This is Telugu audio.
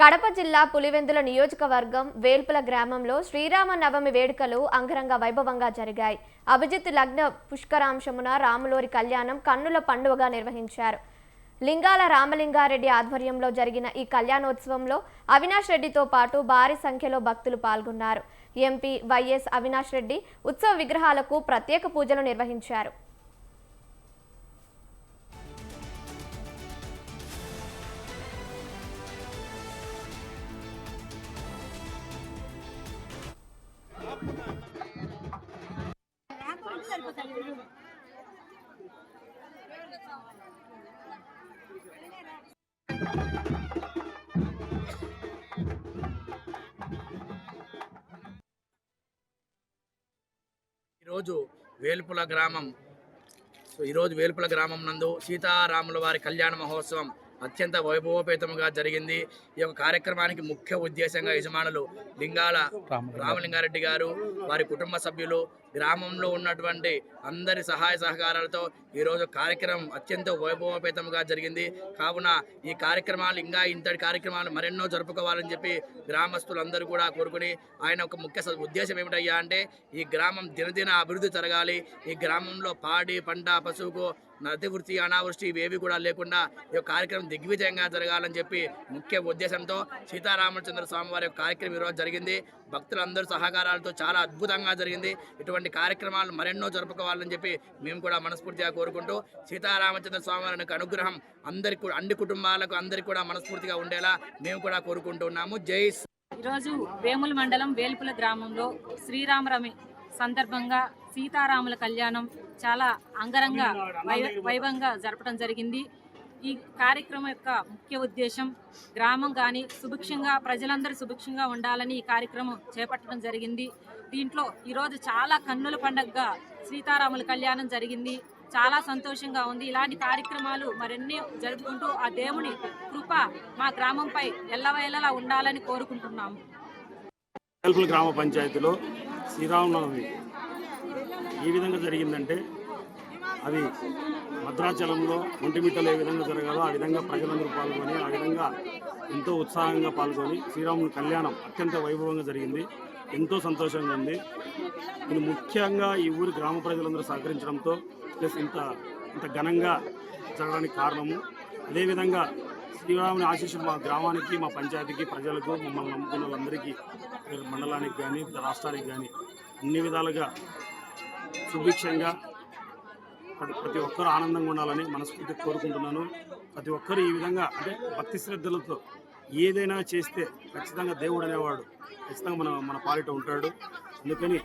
కడప జిల్లా పులివెందుల నియోజకవర్గం వేల్పుల గ్రామంలో శ్రీరామ నవమి వేడుకలు అంగరంగ వైభవంగా జరిగాయి. అభిజిత్ లగ్న పుష్కరాంశమున రాములోరి కళ్యాణం కన్నుల పండుగగా నిర్వహించారు. లింగాల రామలింగారెడ్డి ఆధ్వర్యంలో జరిగిన ఈ కళ్యాణోత్సవంలో అవినాష్ రెడ్డితో పాటు భారీ సంఖ్యలో భక్తులు పాల్గొన్నారు. ఎంపీ వైఎస్ అవినాష్ రెడ్డి ఉత్సవ విగ్రహాలకు ప్రత్యేక పూజలు నిర్వహించారు. ఈరోజు వేల్పుల గ్రామం నందు సీతారాముల వారి కళ్యాణ మహోత్సవం అత్యంత వైభవోపేతముగా జరిగింది. ఈ యొక్క కార్యక్రమానికి ముఖ్య ఉద్దేశంగా యజమానులు లింగాల రామలింగారెడ్డి గారు, వారి కుటుంబ సభ్యులు, గ్రామంలో ఉన్నటువంటి అందరి సహాయ సహకారాలతో ఈరోజు కార్యక్రమం అత్యంత వైభవోపేతంగా జరిగింది. కావున ఈ కార్యక్రమాలు ఇంకా ఇంతటి కార్యక్రమాలు మరెన్నో జరుపుకోవాలని చెప్పి గ్రామస్తులందరూ కూడా కోరుకుని, ఆయన ఒక ముఖ్య ఉద్దేశం ఏమిటయ్యా అంటే ఈ గ్రామం దినదిన అభివృద్ధి జరగాలి, ఈ గ్రామంలో పాడి పంట పశువుకు అతివృష్టి అనావృష్టి ఇవేవి కూడా లేకుండా ఈ కార్యక్రమం దిగ్విజయంగా జరగాలని చెప్పి ముఖ్య ఉద్దేశంతో సీతారామచంద్ర స్వామి వారి కార్యక్రమం ఈరోజు జరిగింది. భక్తులందరూ సహకారాలతో చాలా అద్భుతంగా జరిగింది. ఇటువంటి కార్యక్రమాలు మరెన్నో జరుపుకోవాలని చెప్పి మేము కూడా మనస్ఫూర్తిగా కోరుకుంటూ సీతారామచంద్ర స్వామి వారి అనుగ్రహం అందరికీ అన్ని కుటుంబాలకు అందరికీ కూడా మనస్ఫూర్తిగా ఉండేలా మేము కూడా కోరుకుంటున్నాము. జై. ఈరోజు వేముల మండలం వేల్పుల గ్రామంలో శ్రీరామనవమి సందర్భంగా సీతారాముల కళ్యాణం చాలా అంగరంగ వైభవంగా జరపడం జరిగింది. ఈ కార్యక్రమం యొక్క ముఖ్య ఉద్దేశం గ్రామం కానీ సుభిక్షంగా ప్రజలందరూ సుభిక్షంగా ఉండాలని ఈ కార్యక్రమం చేపట్టడం జరిగింది. దీంట్లో ఈరోజు చాలా కన్నుల పండుగగా సీతారాముల కళ్యాణం జరిగింది. చాలా సంతోషంగా ఉంది. ఇలాంటి కార్యక్రమాలు మరెన్ని జరుపుకుంటూ ఆ దేవుని కృప మా గ్రామంపై ఎల్లవేళలా ఉండాలని కోరుకుంటున్నాము. వేల్పుల గ్రామ పంచాయతీలో శ్రీరామనవమి ఏ విధంగా జరిగిందంటే, అది భద్రాచలంలో ఒంటిమిట్టలో ఏ విధంగా జరగాలో ఆ విధంగా ప్రజలందరూ పాల్గొని ఆ విధంగా ఎంతో ఉత్సాహంగా పాల్గొని శ్రీరాముని కళ్యాణం అత్యంత వైభవంగా జరిగింది. ఎంతో సంతోషంగా ఉంది. ఇది ముఖ్యంగా ఈ ఊరి గ్రామ ప్రజలందరూ సహకరించడంతో ప్లస్ ఇంత ఘనంగా జరగడానికి కారణము. అదేవిధంగా శ్రీరాముని ఆశీస్సులు మా గ్రామానికి, మా పంచాయతీకి, ప్రజలకు, మమ్మల్ని నమ్ముకున్న వాళ్ళందరికీ, మండలానికి కానీ రాష్ట్రానికి కానీ అన్ని విధాలుగా సుభిక్షంగా ప్రతి ఒక్కరూ ఆనందంగా ఉండాలని మనస్ఫూర్తిగా కోరుకుంటున్నాను. ప్రతి ఒక్కరు ఈ విధంగా అంటే భక్తి శ్రద్ధలతో ఏదైనా చేస్తే ఖచ్చితంగా దేవుడు అనేవాడు ఖచ్చితంగా మన పాలిట ఉంటాడు. అందుకని